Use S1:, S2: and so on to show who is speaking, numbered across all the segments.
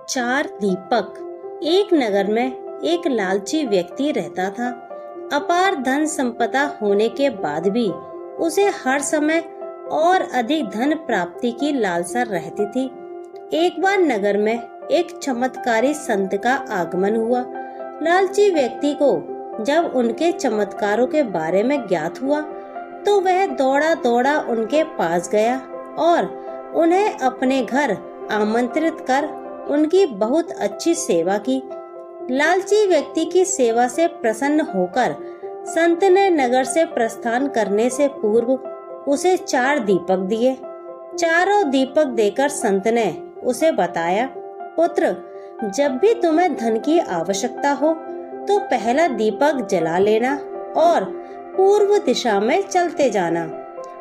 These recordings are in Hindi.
S1: चार दीपक। एक नगर में एक लालची व्यक्ति रहता था। अपार धन संपदा होने के बाद भी उसे हर समय और अधिक धन प्राप्ति की लालसा रहती थी। एक बार नगर में एक चमत्कारी संत का आगमन हुआ। लालची व्यक्ति को जब उनके चमत्कारों के बारे में ज्ञात हुआ तो वह दौड़ा दौड़ा उनके पास गया और उन्हें अपने घर आमंत्रित कर उनकी बहुत अच्छी सेवा की। लालची व्यक्ति की सेवा से प्रसन्न होकर संत ने नगर से प्रस्थान करने से पूर्व उसे 4 दीपक दिए। चारों दीपक देकर संत ने उसे बताया, पुत्र, जब भी तुम्हें धन की आवश्यकता हो तो पहला दीपक जला लेना और पूर्व दिशा में चलते जाना।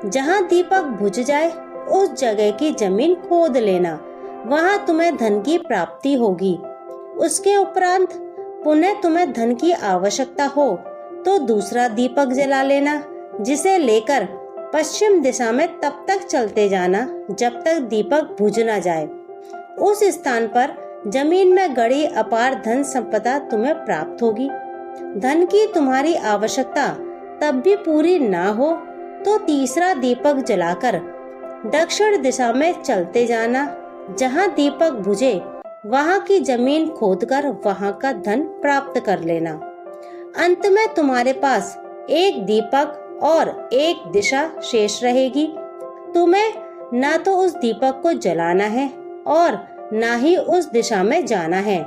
S1: जहाँ दीपक बुझ जाए उस जगह की जमीन खोद लेना, वहाँ तुम्हें धन की प्राप्ति होगी। उसके उपरांत पुनः तुम्हें धन की आवश्यकता हो तो दूसरा दीपक जला लेना, जिसे लेकर पश्चिम दिशा में तब तक चलते जाना जब तक दीपक बुझ न जाए। उस स्थान पर जमीन में गड़ी अपार धन संपदा तुम्हें प्राप्त होगी। धन की तुम्हारी आवश्यकता तब भी पूरी ना हो तो तीसरा दीपक जलाकर दक्षिण दिशा में चलते जाना। जहाँ दीपक बुझे वहाँ की जमीन खोदकर वहाँ का धन प्राप्त कर लेना। अंत में तुम्हारे पास एक दीपक और एक दिशा शेष रहेगी। तुम्हें ना तो उस दीपक को जलाना है और ना ही उस दिशा में जाना है।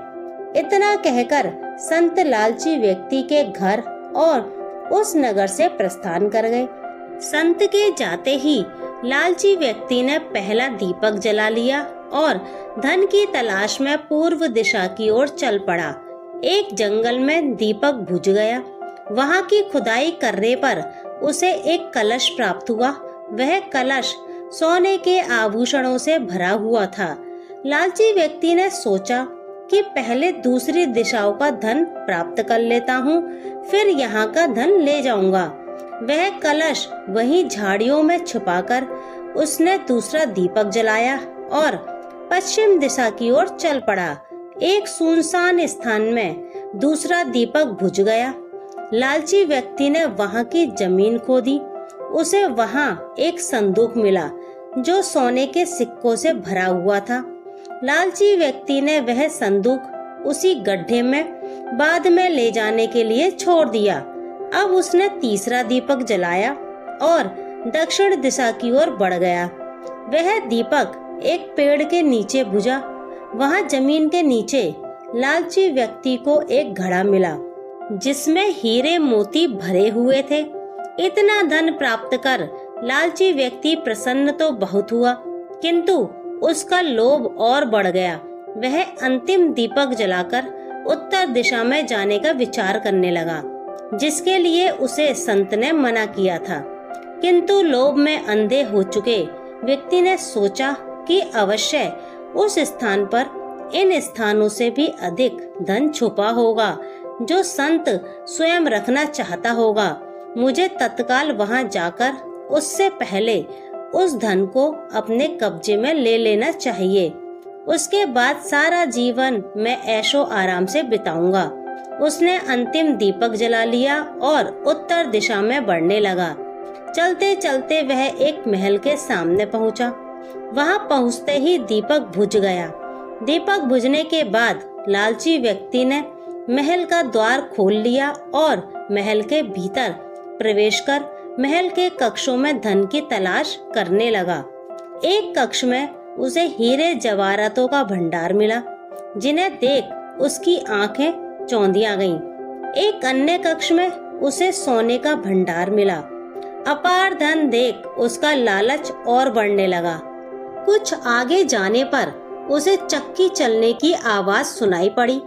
S1: इतना कहकर संत लालची व्यक्ति के घर और उस नगर से प्रस्थान कर गए। संत के जाते ही लालची व्यक्ति ने पहला दीपक जला लिया और धन की तलाश में पूर्व दिशा की ओर चल पड़ा। एक जंगल में दीपक बुझ गया। वहाँ की खुदाई करने पर उसे एक कलश प्राप्त हुआ। वह कलश सोने के आभूषणों से भरा हुआ था। लालची व्यक्ति ने सोचा कि पहले दूसरी दिशाओं का धन प्राप्त कर लेता हूँ, फिर यहाँ का धन ले जाऊंगा। वह कलश वहीं झाड़ियों में छुपाकर उसने दूसरा दीपक जलाया और पश्चिम दिशा की ओर चल पड़ा। एक सुनसान स्थान में दूसरा दीपक बुझ गया। लालची व्यक्ति ने वहां की जमीन खोदी। उसे वहां एक संदूक मिला जो सोने के सिक्कों से भरा हुआ था। लालची व्यक्ति ने वह संदूक उसी गड्ढे में बाद में ले जाने के लिए छोड़ दिया। अब उसने तीसरा दीपक जलाया और दक्षिण दिशा की ओर बढ़ गया। वह दीपक एक पेड़ के नीचे बुझा। वहां जमीन के नीचे लालची व्यक्ति को एक घड़ा मिला जिसमें हीरे मोती भरे हुए थे। इतना धन प्राप्त कर लालची व्यक्ति प्रसन्न तो बहुत हुआ, किंतु उसका लोभ और बढ़ गया। वह अंतिम दीपक जलाकर उत्तर दिशा में जाने का विचार करने लगा, जिसके लिए उसे संत ने मना किया था। किंतु लोभ में अंधे हो चुके व्यक्ति ने सोचा कि अवश्य उस स्थान पर इन स्थानों से भी अधिक धन छुपा होगा जो संत स्वयं रखना चाहता होगा। मुझे तत्काल वहां जाकर उससे पहले उस धन को अपने कब्जे में ले लेना चाहिए। उसके बाद सारा जीवन मैं ऐशो आराम से बिताऊंगा। उसने अंतिम दीपक जला लिया और उत्तर दिशा में बढ़ने लगा। चलते चलते वह एक महल के सामने पहुंचा। वहां पहुंचते ही दीपक बुझ गया। दीपक बुझने के बाद लालची व्यक्ति ने महल का द्वार खोल लिया और महल के भीतर प्रवेश कर महल के कक्षों में धन की तलाश करने लगा। एक कक्ष में उसे हीरे जवाहरातों का भंडार मिला, जिन्हें देख उसकी आंखें चौंधिया गईं। एक अन्य कक्ष में उसे सोने का भंडार मिला। अपार धन देख उसका लालच और बढ़ने लगा। कुछ आगे जाने पर उसे चक्की चलने की आवाज सुनाई पड़ी।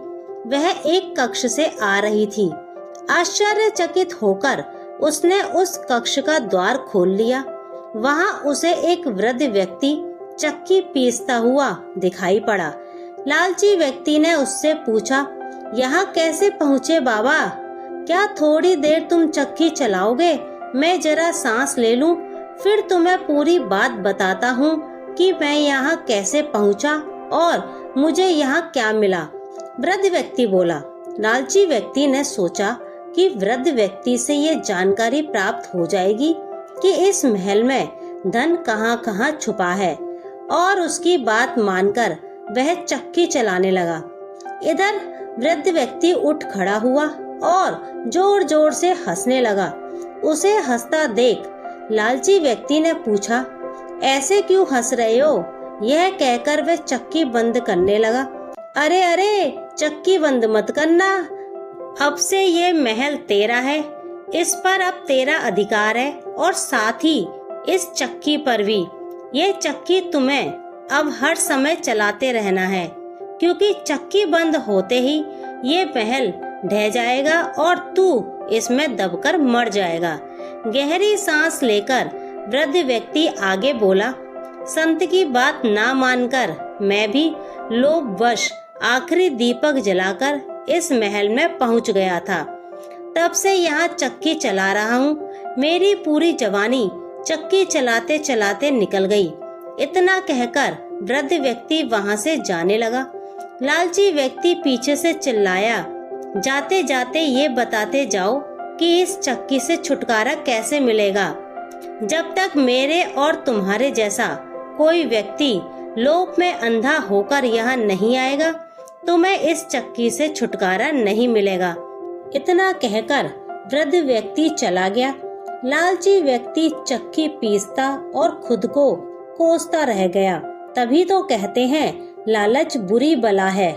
S1: वह एक कक्ष से आ रही थी। आश्चर्यचकित होकर उसने उस कक्ष का द्वार खोल लिया। वहां उसे एक वृद्ध व्यक्ति चक्की पीसता हुआ दिखाई पड़ा। लालची व्यक्ति ने उससे पूछा, यहाँ कैसे पहुँचे बाबा? क्या थोड़ी देर तुम चक्की चलाओगे? मैं जरा सांस ले लूं, फिर तुम्हें पूरी बात बताता हूँ कि मैं यहाँ कैसे पहुँचा और मुझे यहाँ क्या मिला? वृद्ध व्यक्ति बोला। लालची व्यक्ति ने सोचा कि वृद्ध व्यक्ति से ये जानकारी प्राप्त हो जाएगी कि इस महल में धन कहाँ कहाँ छुपा है, और उसकी बात मानकर वह चक्की चलाने लगा। इधर वृद्ध व्यक्ति उठ खड़ा हुआ और जोर जोर से हंसने लगा। उसे हंसता देख लालची व्यक्ति ने पूछा, ऐसे क्यों हंस रहे हो? यह कहकर वह चक्की बंद करने लगा। अरे अरे, चक्की बंद मत करना, अब से ये महल तेरा है, इस पर अब तेरा अधिकार है, और साथ ही इस चक्की पर भी। ये चक्की तुम्हें अब हर समय चलाते रहना है, क्योंकि चक्की बंद होते ही ये महल ढह जाएगा और तू इसमें दबकर मर जाएगा। गहरी सांस लेकर वृद्ध व्यक्ति आगे बोला, संत की बात ना मानकर मैं भी लोभवश आखिरी दीपक जलाकर इस महल में पहुंच गया था। तब से यहाँ चक्की चला रहा हूँ। मेरी पूरी जवानी चक्की चलाते चलाते निकल गई। इतना कहकर वृद्ध व्यक्ति वहां से जाने लगा। लालची व्यक्ति पीछे से चिल्लाया, जाते जाते ये बताते जाओ कि इस चक्की से छुटकारा कैसे मिलेगा। जब तक मेरे और तुम्हारे जैसा कोई व्यक्ति लोभ में अंधा होकर यहाँ नहीं आएगा, तुम्हें इस चक्की से छुटकारा नहीं मिलेगा। इतना कहकर वृद्ध व्यक्ति चला गया। लालची व्यक्ति चक्की पीसता और खुद को कोसता रह गया। तभी तो कहते हैं, लालच बुरी बला है।